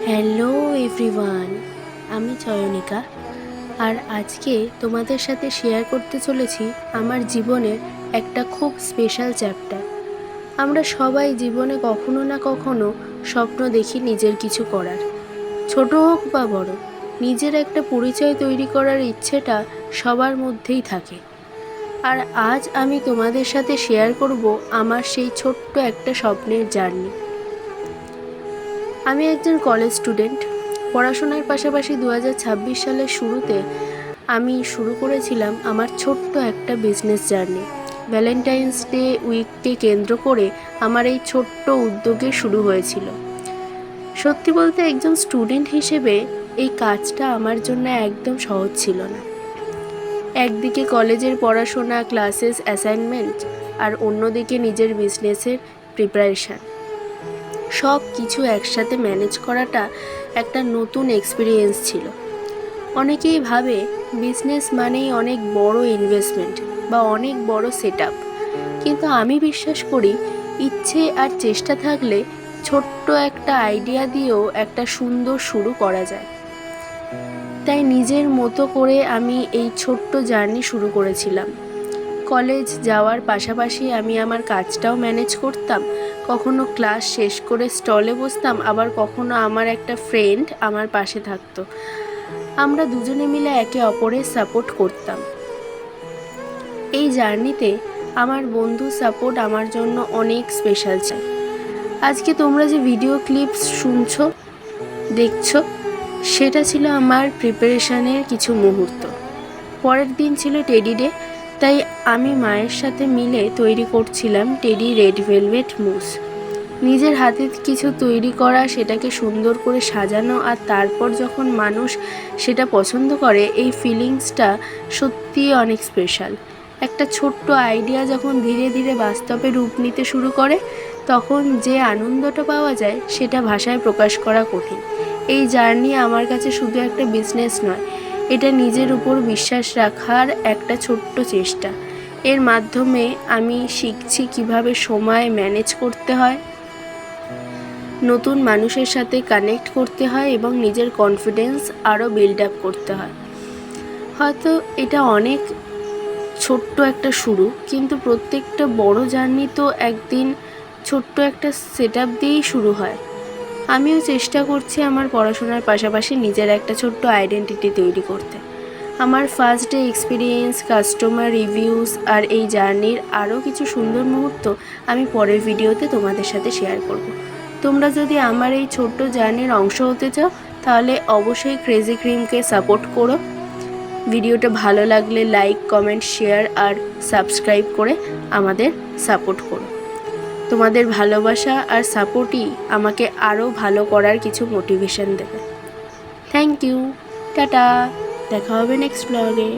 Hello everyone, আমি চয়নিকা। আর আজকে তোমাদের সাথে শেয়ার করতে চলেছি আমার জীবনের একটা খুব স্পেশাল চ্যাপ্টার। আমরা সবাই জীবনে কখনো না কখনো স্বপ্ন দেখি নিজের কিছু করার, ছোট হোক বা বড়। নিজের একটা পরিচয় তৈরি করার ইচ্ছেটা সবার মধ্যেই থাকে। আর আজ আমি তোমাদের সাথে শেয়ার করব আমার সেই ছোট্ট একটা স্বপ্নের জার্নি। আমি একজন কলেজ স্টুডেন্ট। পড়াশোনার পাশাপাশি 2026 সালের শুরুতে আমি শুরু করেছিলাম আমার ছোট্ট একটা বিজনেস জার্নি। ভ্যালেন্টাইন্স ডে উইককে কেন্দ্র করে আমার এই ছোট্ট উদ্যোগে শুরু হয়েছিল। সত্যি বলতে একজন স্টুডেন্ট হিসেবে এই কাজটা আমার জন্য একদম সহজ ছিল না। একদিকে কলেজের পড়াশোনা, ক্লাসেস, অ্যাসাইনমেন্ট, আর অন্যদিকে নিজের বিজনেসের প্রিপারেশান। সব কিছু একসাথে ম্যানেজ করাটা একটা নতুন এক্সপিরিয়েন্স ছিল। অনেকেই ভাবে বিজনেস মানেই অনেক বড় ইনভেস্টমেন্ট বা অনেক বড় সেট আপ, কিন্তু আমি বিশ্বাস করি ইচ্ছে আর চেষ্টা থাকলে ছোট্ট একটা আইডিয়া দিয়েও একটা সুন্দর শুরু করা যায়। তাই নিজের মতো করে আমি এই ছোট্ট জার্নি শুরু করেছিলাম। কলেজ যাওয়ার পাশাপাশি আমি আমার কাজটাও ম্যানেজ করতাম। কখনো ক্লাস শেষ করে স্টলে বসতাম, আবার কখনো আমার একটা ফ্রেন্ড আমার পাশে থাকতো। আমরা দুজনে মিলে একে অপরের সাপোর্ট করতাম। এই জার্নিতে আমার বন্ধু সাপোর্ট আমার জন্য অনেক স্পেশাল চাই। আজকে তোমরা যে ভিডিও ক্লিপস শুনছো, দেখছো, সেটা ছিল আমার প্রিপারেশনের কিছু মুহূর্ত। পরের দিন ছিল টেডি ডে, তাই আমি মায়ের সাথে মিলে তৈরি করছিলাম টেডি রেড ভেলভেট মুস। নিজের হাতে কিছু তৈরি করা, সেটাকে সুন্দর করে সাজানো, আর তারপর যখন মানুষ সেটা পছন্দ করে, এই ফিলিংসটা সত্যিই অনেক স্পেশাল। একটা ছোট্ট আইডিয়া যখন ধীরে ধীরে বাস্তবে রূপ নিতে শুরু করে, তখন যে আনন্দটা পাওয়া যায় সেটা ভাষায় প্রকাশ করা কঠিন। এই জার্নি আমার কাছে শুধু একটা বিজনেস নয়, এটা নিজের উপর বিশ্বাস রাখার একটা ছোট্ট চেষ্টা। এর মাধ্যমে আমি শিখছি কিভাবে সময় ম্যানেজ করতে হয়, নতুন মানুষের সাথে কানেক্ট করতে হয় এবং নিজের কনফিডেন্স আরও বিল্ড আপ করতে হয়। হয়তো এটা অনেক ছোট্ট একটা শুরু, কিন্তু প্রত্যেকটা বড় জার্নি তো একদিন ছোট্ট একটা সেট আপ দিয়েই শুরু হয়। আমিও চেষ্টা করছি আমার পড়াশোনার পাশাপাশি নিজের একটা ছোট্ট আইডেন্টিটি তৈরি করতে। আমার first day experience, customer reviews আর এই জার্নির আরও কিছু সুন্দর মুহূর্ত আমি পরের ভিডিওতে তোমাদের সাথে শেয়ার করব। তোমরা যদি আমার এই ছোট্ট জার্নির অংশ হতে চাও, তাহলে অবশ্যই ক্রেজি ক্রিমকে সাপোর্ট করো। ভিডিওটা ভালো লাগলে লাইক, কমেন্ট, শেয়ার আর সাবস্ক্রাইব করে আমাদের সাপোর্ট করো। তোমাদের ভালোবাসা আর সাপোর্টই আমাকে আরও ভালো করার কিছু মোটিভেশন দেবে। থ্যাংক ইউ, টাটা, দেখা হবে নেক্সট ব্লগে।